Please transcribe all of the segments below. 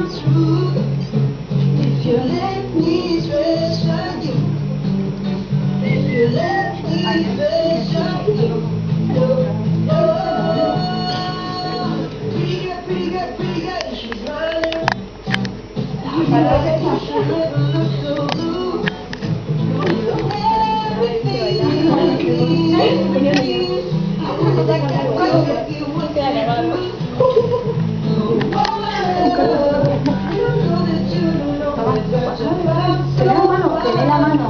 come true. If you let me treasure you, if you let me treasure you, pretty good, pretty good, pretty good. She's running. You should never look so blue. Tiene la mano.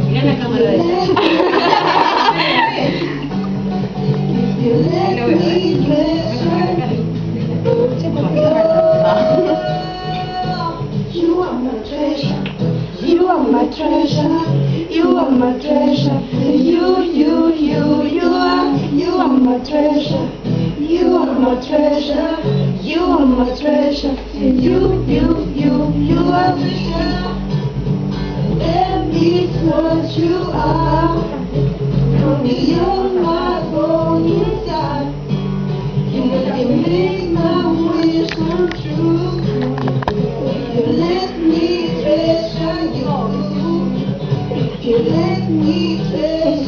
Mira la cámara de ella. You are my treasure. You are my treasure. You are my treasure. You are my treasure. You are my treasure. You are my treasure. You are treasure. Let me what you are. Honey, you're my only side. You make my wish come true. If you let me treasure you, if you let me treasure